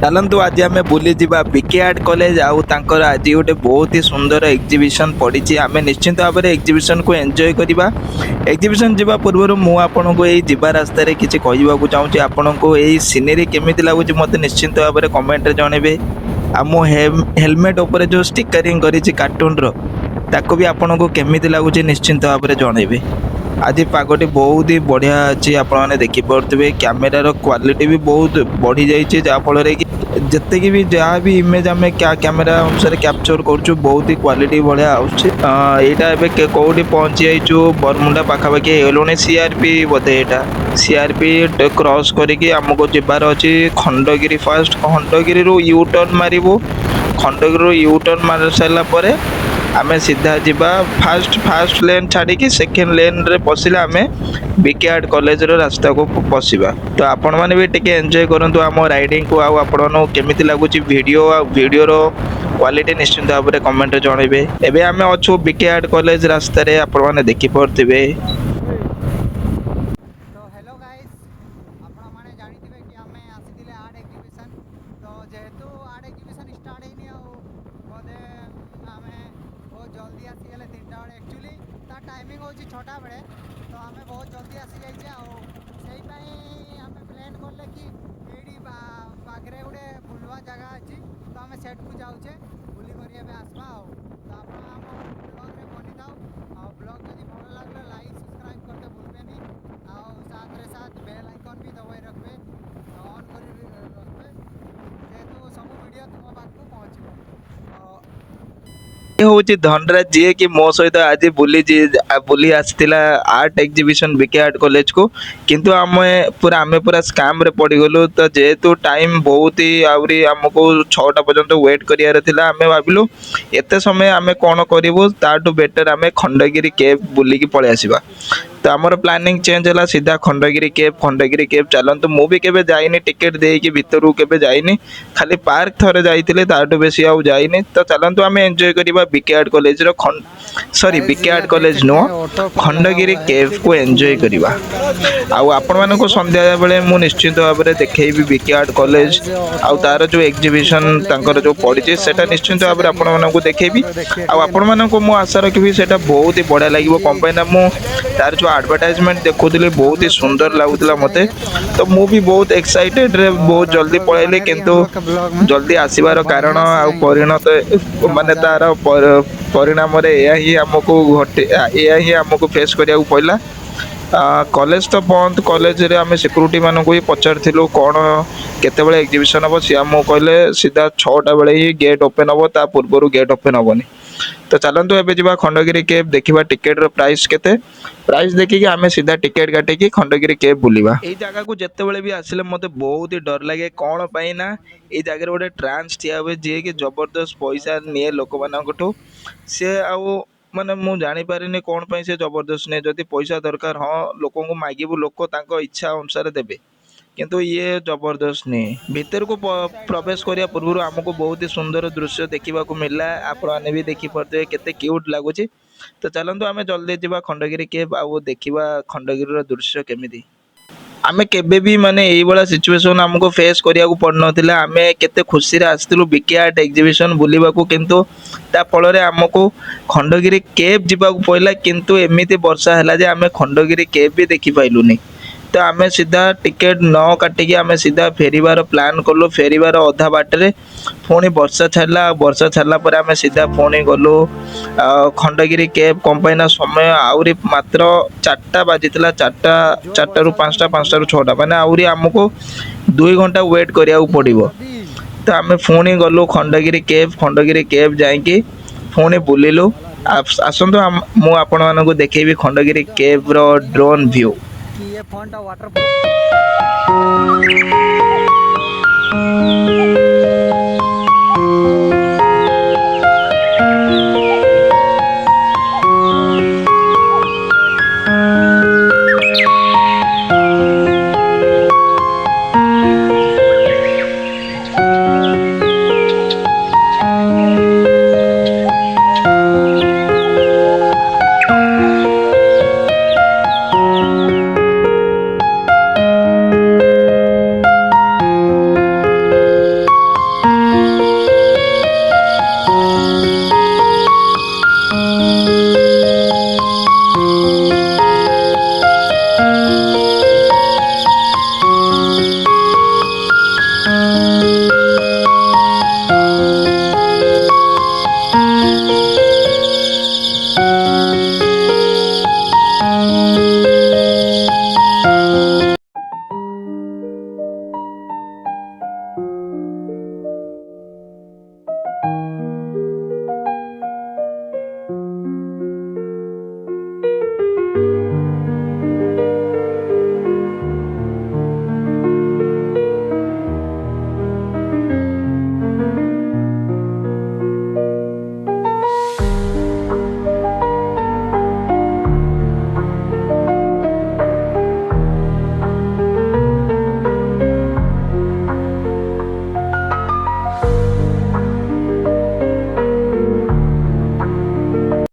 चलतु आज आम बुली जा बीके आर्ट कॉलेज आज गोटे बहुत ही सुंदर एग्जीबिशन पड़ी आम निश्चिंत भाव में एग्जीबिशन को एंजॉय करवा। एग्जीबिशन जावा पूर्व मुझे को यही जा रास्त किसी कहवाक चाहूँगी आपण को यही सीनेरी केमी लगुच मत निश्चिंत भाव में कमेंट जनइबे। आ मो हेलमेट उपर जो स्टिकरिंग करी कार्टून ताको भी आपण को केमी लगुच निश्चिंत भाव में जनइबे। आज पागटी बहुत ही बढ़िया अच्छी आपने देखिपे कैमेरार क्वालिटी भी बहुत बढ़ी जाइए जहाँफल कि जितकी भी जहाँ भी इमेज आम क्या कैमेरा अनुसार कैप्चर करुँ बहुत ही क्वालिटी बढ़िया आईटा कौटी पहुँची जाइचु बरमुंडा पाखापाखि हेलुणी सीआरपी बोधे यहाँ सीआरपी क्रॉस करके आमको जबार अच्छी Khandagiri fast Khandagiri U turn मारू खंडगिरी यू टर्न मार सारापर आम सीधा जीवा फास्ट लेन छाड़ी सेकेंड लेन रे पशिले आम बीके आर्ट कॉलेज रास्ता को पशिबा। तो आपण मैंने भी टिके एंजॉय करंतु आम राइडिंग को आपण केमिति लागुची वीडियोर क्वालिटी निश्चिंत भाव में कमेंट जनइबे। एबे आम अच्छु बीके आर्ट कॉलेज रास्ता रे आपण मैंने देखि पड़थिबे। जल्दी आसीगले 3टा बेले एक्चुअली तार टाइमिंग होची 6टा बेले तो आम बहुत जल्दी आसी जाइए आम प्लान कले कि ये बागरे गोटे बुलवा जगह अच्छी तो आम सेट को जाऊे बुली कर आसवा तो आप ब्लॉग में बनी था ब्लॉग जब भल लगे लाइक सब्सक्राइब करते भूलबेनी साथ बेल आइकन भी दबाई रखबे ऑन कर रखबे जेहेतु सब वीडियो तुम पाक पहुँचो। ये हूँ धनराज जी कि मो सहित आज बुली आसला art exhibition BK art college को किंतु आम पूरा स्कैम रे पड़गलु। तो जेहेतु टाइम बहुत ही आहरी आमको 6टा पर्यंत वेट करार आम भाविलु एत समय आम कौन करूँ ताठू बेटर आम खंडगिरी केव बुलिकी पलि आसवा। तो आमर प्लानिंग चेंज है सीधा खंडगिरी केव चलतु मु भी केबे जाइनी टिकेट देकी भीतर केबे जाइनी खाली पार्क थरे जाइतिले ताठू बेसी आउ जाइनी। तो चलतु आम एंजॉय करवा BK art college sorry BK art college नुह खंडगिरी केव को एंजॉय करवा। आपण मानक संध्या बेले मु निश्चित भाव में देखी बीके आर्ट कॉलेज आउ तार जो एग्जीबिशन तांकर जो पड़ी सेटा निश्चित भाव में आपण मानक देखी आपण मानक मु आशा रखी सेटा बहुत ही बढ़िया लगे कंपाइन मु तार जो एडवर्टाइजमेंट देखुली बहुत ही सुंदर लगुला मते। तो मु भी बहुत एक्साइटेड रे बहुत जल्दी पळेली किंतु जल्दी आसीबार कारण आ परिणत माने तार परिणाम रे या ही हमको फेस करिया पड़ला। कॉलेज तो बंद कॉलेज रे आम सिक्यूरीटी मान को ही पचारू कौन केते एग्जीबिशन हम सी आमको कहले सीधा 6टा बेले ही गेट ओपन हम ता पूर्व गेट ओपन हेनी। तो चलतु एबे जीवा खंडगिरी केव देखिबा टिकेट रो प्राइस केते प्राइस देखिए आम सीधा टिकेट काटिकी खंडगिरी केव बुलिबा। एई जगह को जत्ते बेले भी आसिले मते बहुत ही डर लगे कौन पाई ना एई जगह गोटे ट्रांस ठिया हुए जे कि जबरदस्त पैसा निये लोक मानकठू से आउ माने मु जानी पारिनी कौन पाई से जबरदस्त ने जदि पैसा दरकार हाँ लोक को मागिबू लोक तांको इच्छा अनुसार देबे किंतु ये जबरदस्त नहीं। भीतर को प्रवेश करिया पूर्व आमको बहुत ही सुंदर दृश्य देखा मिलला आपने भी देखी पारे केते क्यूट लगुच। तो चलतु आम जल्दी जावा खंडगिरी केव आउ देखा खंडगिरी दृश्य केमिति आमे केबे भी माने एई वाला सिचुएशन हमको फेस करिया को पड़ नथिला। आमे केते खुशी रे आस्तिलु बीके आर्ट एग्जीबिशन बुलिबा को किंतु ता फल रे हमको खंडगिरी केव जिबा को पइला किंतु एमिति वर्षा हैला जे आमे खंडगिरी केव भी देखि पाइलुनी। तो आम सीधा टिकेट न काटिकी आम सीधा फेरबार प्लान कलु फेरबार अधा बाटे पुणी वर्षा छाड़ला पर आम सीधा पुणी गलु खंडगिरी केव कंपाइन समय आहरी मात्र 4टा बाजिला 4टा रु 5टा 5टा रु 6टा माने आहरी आमको 2 घंटा वेट करिया पड़ो। तो आम पुणी गलु खंडगिरी केव जाइकी पुणी बुलिलु। आसतु मु आपण मानकु देखैबी खंडगिरी केव रो ड्रोन व्यू। ये फोन टा वाटर